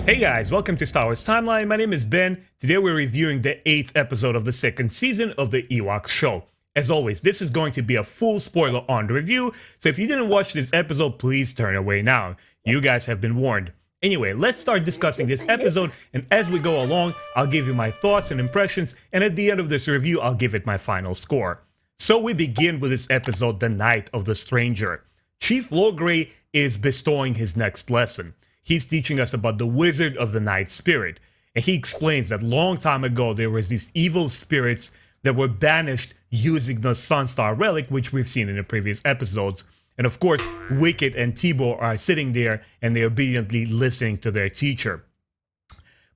Hey guys, welcome to Star Wars Timeline. My name is Ben. Today we're reviewing the 8th episode of the 2nd season of the Ewoks show. As always, this is going to be a full spoiler on the review, so if you didn't watch this episode, please turn away now. You guys have been warned. Anyway, let's start discussing this episode, and as we go along, I'll give you my thoughts and impressions, and at the end of this review, I'll give it my final score. So we begin with this episode, The Night of the Stranger. Chief Logray is bestowing his next lesson. He's teaching us about the Wizard of the Night Spirit, and he explains that long time ago there was these evil spirits that were banished using the Sunstar relic, which we've seen in the previous episodes. And of course, Wicket and Teebo are sitting there and they're obediently listening to their teacher.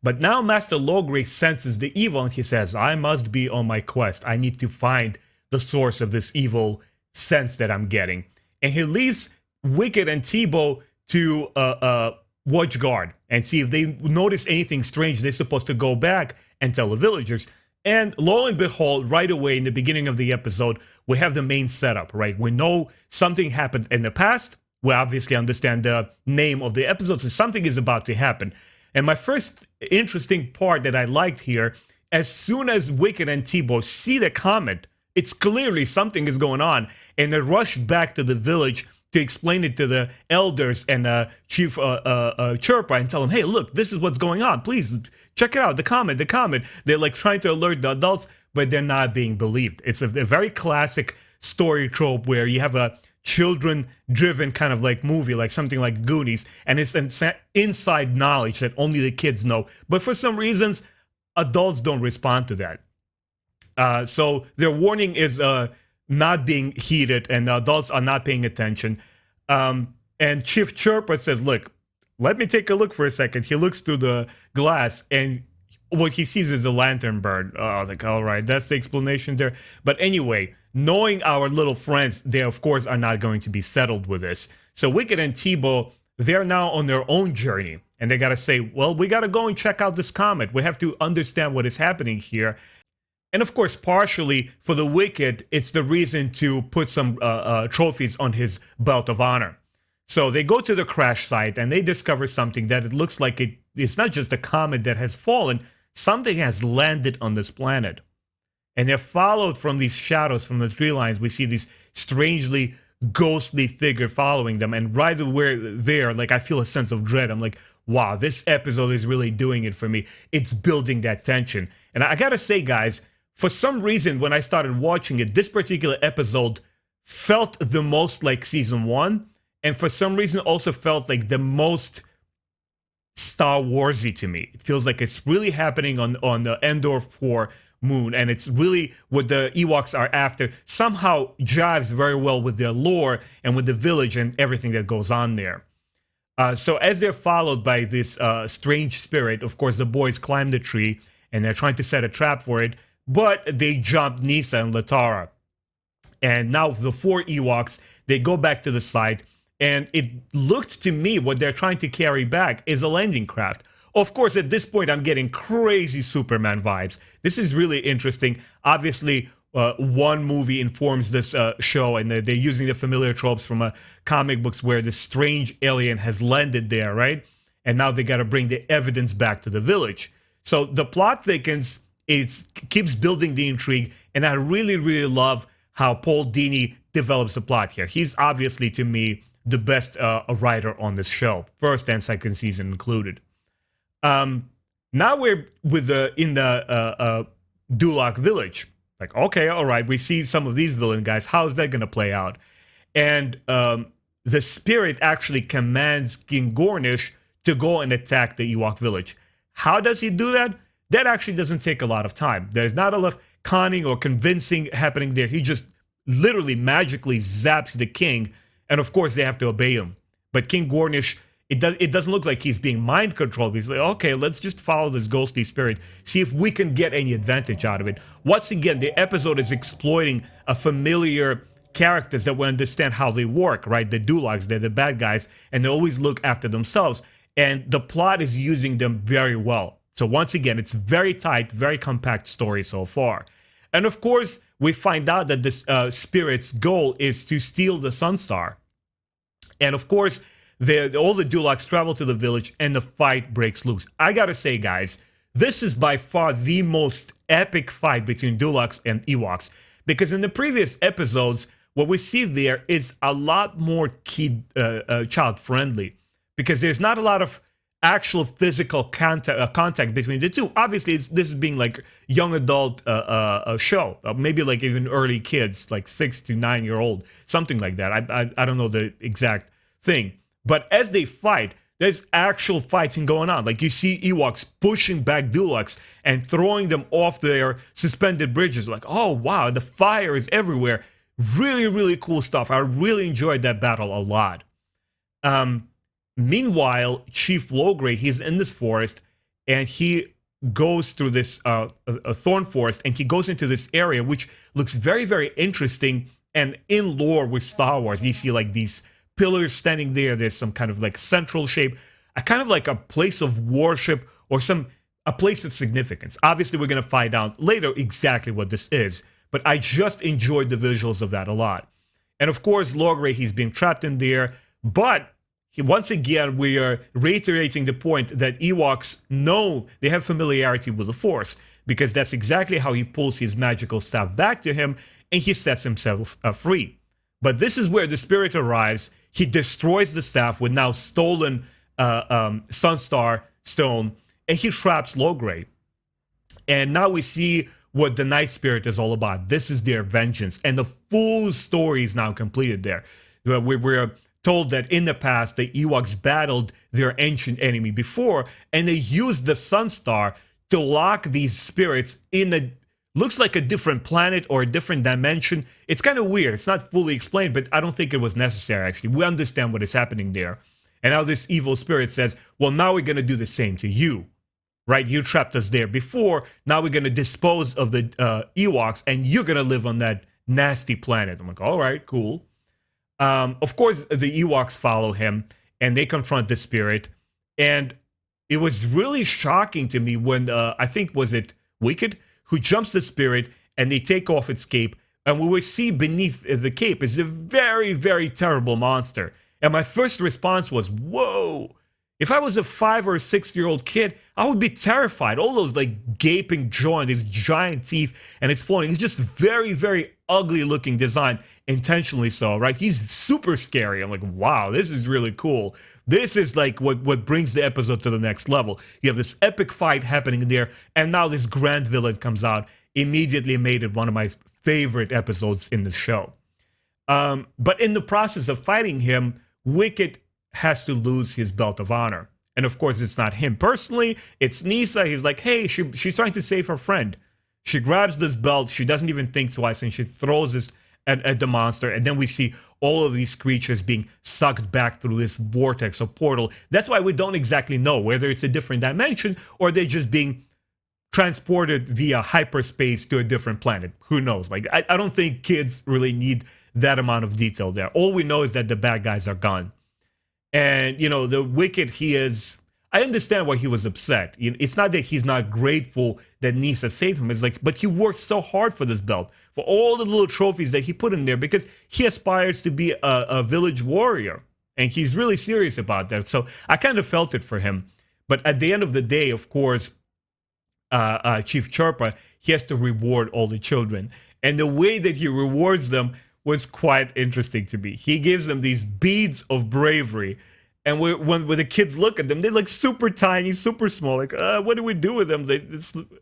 But now Master Logray senses the evil and he says, I must be on my quest. I need to find the source of this evil sense that I'm getting. And he leaves Wicket and Teebo to watch guard and see if they notice anything strange. They're supposed to go back and tell the villagers. And lo and behold, right away in the beginning of the episode, we have the main setup, right? We know something happened in the past. We obviously understand the name of the episode, so something is about to happen. And my first interesting part that I liked here, as soon as Wicket and Teebo see the comet, it's clearly something is going on, and they rush back to the village to explain it to the elders and Chief Chirpa and tell them, hey, look, this is what's going on. Please check it out, the comet. They're like trying to alert the adults, but they're not being believed. It's a very classic story trope where you have a children-driven kind of like movie, like something like Goonies, and it's inside knowledge that only the kids know. But for some reasons, adults don't respond to that. So their warning is not being heeded and the adults are not paying attention. And Chief Chirpa says, look, let me take a look for a second. He looks through the glass and what he sees is a lantern bird. I was like, all right, that's the explanation there. But anyway, knowing our little friends, they of course are not going to be settled with this. So Wicket and Teebo, they're now on their own journey. And they got to say, well, we got to go and check out this comet. We have to understand what is happening here. And of course, partially for the Wicket, it's the reason to put some trophies on his belt of honor. So they go to the crash site and they discover something that it looks like it's not just a comet that has fallen, something has landed on this planet. And they're followed from these shadows from the tree lines. We see this strangely ghostly figure following them. And right where there, like I feel a sense of dread. I'm like, wow, this episode is really doing it for me. It's building that tension. And I gotta say, guys, for some reason, when I started watching it, this particular episode felt the most like season 1, and for some reason also felt like the most Star Warsy to me. It feels like it's really happening on the Endor 4 moon, and it's really what the Ewoks are after. Somehow jives very well with their lore and with the village and everything that goes on there. So as they're followed by this strange spirit, of course, the boys climb the tree, and they're trying to set a trap for it. But they jump Kneesa and Latara. And now the 4 Ewoks, they go back to the site. And it looked to me what they're trying to carry back is a landing craft. Of course, at this point, I'm getting crazy Superman vibes. This is really interesting. Obviously, one movie informs this show. And they're using the familiar tropes from comic books where this strange alien has landed there, right? And now they got to bring the evidence back to the village. So the plot thickens. It keeps building the intrigue, and I really, really love how Paul Dini develops the plot here. He's obviously, to me, the best writer on this show, first and second season included. Now we're in the Dulak village. Like, okay, all right, we see some of these villain guys. How's that going to play out? And the spirit actually commands King Gornish to go and attack the Ewok village. How does he do that? That actually doesn't take a lot of time. There's not a lot of conning or convincing happening there. He just literally magically zaps the king, and of course they have to obey him. But King Gornish, it doesn't look like he's being mind controlled. He's like, okay, let's just follow this ghostly spirit, see if we can get any advantage out of it. Once again, the episode is exploiting a familiar characters that we understand how they work, right? The Dulaks, they're the bad guys, and they always look after themselves. And the plot is using them very well. So once again, it's very tight, very compact story so far. And of course, we find out that this spirit's goal is to steal the Sunstar. And of course, all the Dulocs travel to the village, and the fight breaks loose. I gotta say, guys, this is by far the most epic fight between Dulocs and Ewoks, because in the previous episodes, what we see there is a lot more child-friendly, because there's not a lot of actual physical contact between the two. Obviously, this is being like young adult show, maybe like even early kids, like 6 to 9 year old, something like that. I don't know the exact thing, but as they fight, there's actual fighting going on. Like you see Ewoks pushing back Dulocs and throwing them off their suspended bridges. Like, oh wow, the fire is everywhere. Really, really cool stuff. I really enjoyed that battle a lot. Meanwhile, Chief Logray, he's in this forest, and he goes through this a thorn forest, and he goes into this area, which looks very, very interesting. And in lore with Star Wars, you see like these pillars standing there. There's some kind of like central shape, a kind of like a place of worship or a place of significance. Obviously, we're going to find out later exactly what this is, but I just enjoyed the visuals of that a lot. And of course, Logray, he's being trapped in there, but once again, we are reiterating the point that Ewoks know they have familiarity with the Force, because that's exactly how he pulls his magical staff back to him and he sets himself free. But this is where the Spirit arrives. He destroys the staff with now stolen Sunstar Stone, and he traps Logray. And now we see what the Night Spirit is all about. This is their vengeance, and the full story is now completed there. We're told that in the past, the Ewoks battled their ancient enemy before, and they used the Sunstar to lock these spirits in a, looks like a different planet or a different dimension. It's kind of weird. It's not fully explained, but I don't think it was necessary, actually. We understand what is happening there. And now this evil spirit says, well, now we're going to do the same to you, right? You trapped us there before. Now we're going to dispose of the Ewoks, and you're going to live on that nasty planet. I'm like, all right, cool. Of course, the Ewoks follow him, and they confront the spirit. And it was really shocking to me when, I think, was it Wicket, who jumps the spirit, and they take off its cape. And what we see beneath the cape is a very, very terrible monster. And my first response was, whoa. If I was a 5 or 6 year old kid, I would be terrified. All those like gaping jaw and these giant teeth, and it's flowing. It's just very, very ugly looking design, intentionally so, right? He's super scary. I'm like, wow, this is really cool. This is like what brings the episode to the next level. You have this epic fight happening there, and now this grand villain comes out. Immediately made it one of my favorite episodes in the show. But in the process of fighting him, Wicket has to lose his belt of honor. And of course, it's not him personally, it's Kneesa. He's like, hey, she's trying to save her friend. She grabs this belt, she doesn't even think twice, and she throws this at the monster. And then we see all of these creatures being sucked back through this vortex or portal. That's why we don't exactly know whether it's a different dimension or they're just being transported via hyperspace to a different planet. Who knows? Like, I don't think kids really need that amount of detail there. All we know is that the bad guys are gone. And, you know, the Wicket, I understand why he was upset. It's not that he's not grateful that Kneesa saved him. It's like, but he worked so hard for this belt, for all the little trophies that he put in there, because he aspires to be a village warrior. And he's really serious about that. So I kind of felt it for him. But at the end of the day, of course, Chief Chirpa, he has to reward all the children. And the way that he rewards them was quite interesting to me. He gives them these beads of bravery, and when the kids look at them, they're like super tiny, super small. Like, what do we do with them?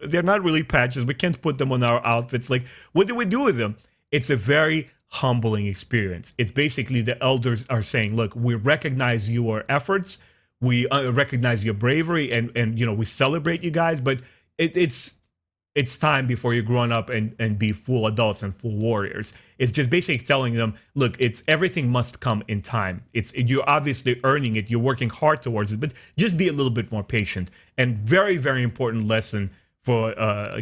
They're not really patches. We can't put them on our outfits. Like, what do we do with them? It's a very humbling experience. It's basically the elders are saying, look, we recognize your efforts, we recognize your bravery, and you know, we celebrate you guys, but it's time before you're grown up and be full adults and full warriors. It's just basically telling them, look, it's everything must come in time. You're obviously earning it. You're working hard towards it, but just be a little bit more patient. And very, very important lesson for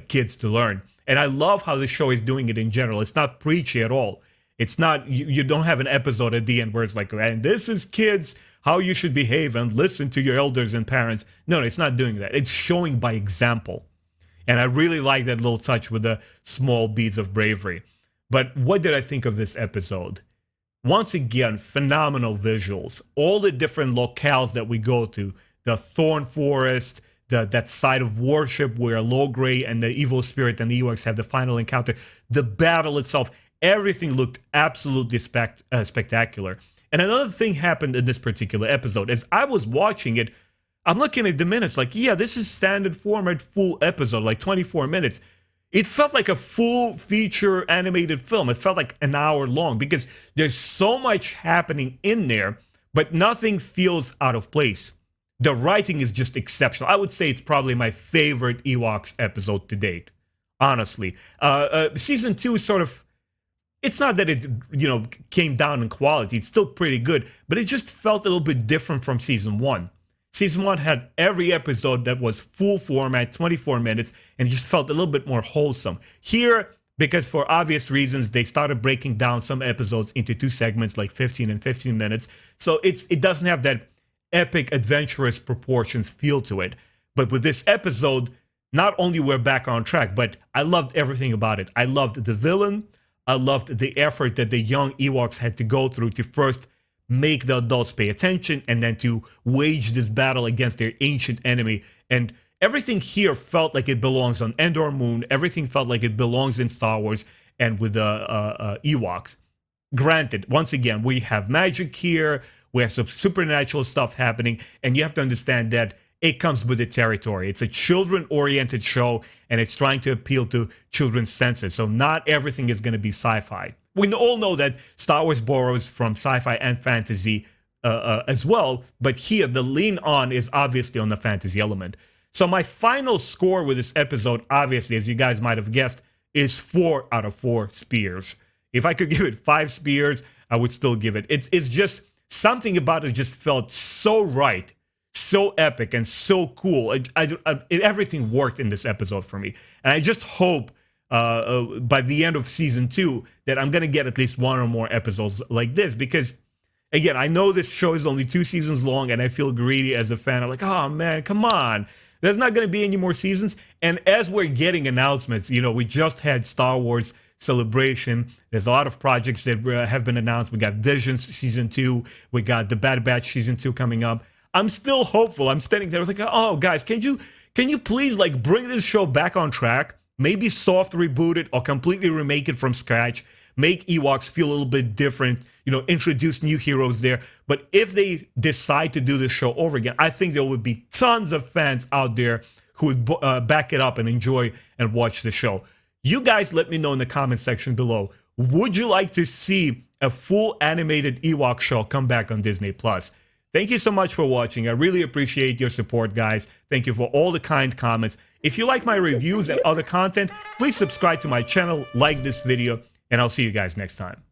kids to learn. And I love how the show is doing it in general. It's not preachy at all. It's not, you don't have an episode at the end where it's like, and this is kids, how you should behave and listen to your elders and parents. No, it's not doing that. It's showing by example. And I really like that little touch with the small beads of bravery. But what did I think of this episode? Once again, phenomenal visuals. All the different locales that we go to, the Thorn Forest, that site of worship where Logray and the evil spirit and the Ewoks have the final encounter, the battle itself, everything looked absolutely spectacular. And another thing happened in this particular episode. As I was watching it, I'm looking at the minutes like, yeah, this is standard format full episode, like 24 minutes. It felt like a full feature animated film. It felt like an hour long because there's so much happening in there, but nothing feels out of place. The writing is just exceptional. I would say it's probably my favorite Ewoks episode to date, honestly. Season 2 is sort of, it's not that it, came down in quality. It's still pretty good, but it just felt a little bit different from Season 1. Season 1 had every episode that was full format, 24 minutes, and it just felt a little bit more wholesome. Here, because for obvious reasons, they started breaking down some episodes into 2 segments, like 15 and 15 minutes. So it doesn't have that epic, adventurous proportions feel to it. But with this episode, not only we're back on track, but I loved everything about it. I loved the villain. I loved the effort that the young Ewoks had to go through to first make the adults pay attention and then to wage this battle against their ancient enemy. And everything here felt like it belongs on Endor Moon. Everything felt like it belongs in Star Wars and with the Ewoks. Granted, once again, we have magic here. We have some supernatural stuff happening, and you have to understand that it comes with the territory. It's a children-oriented show, and it's trying to appeal to children's senses, so not everything is going to be sci-fi. We all know that Star Wars borrows from sci-fi and fantasy as well, but here the lean on is obviously on the fantasy element. So my final score with this episode, obviously, as you guys might have guessed, is 4 out of 4 spears. If I could give it 5 spears, I would still give it. It's just... something about it just felt so right, so epic, and so cool. Everything worked in this episode for me. And I just hope by the end of season 2 that I'm going to get at least 1 or more episodes like this. Because, again, I know this show is only 2 seasons long, and I feel greedy as a fan. I'm like, oh, man, come on. There's not going to be any more seasons. And as we're getting announcements, we just had Star Wars Celebration. There's a lot of projects that have been announced. We got Visions season 2. We got the Bad Batch season 2 coming up. I'm still hopeful. I'm standing there. I was like, oh, guys, can you please bring this show back on track? Maybe soft reboot it or completely remake it from scratch. Make Ewoks feel a little bit different. Introduce new heroes there. But if they decide to do this show over again, I think there would be tons of fans out there who would back it up and enjoy and watch the show. You guys let me know in the comment section below. Would you like to see a full animated Ewok show come back on Disney+? Thank you so much for watching. I really appreciate your support, guys. Thank you for all the kind comments. If you like my reviews and other content, please subscribe to my channel, like this video, and I'll see you guys next time.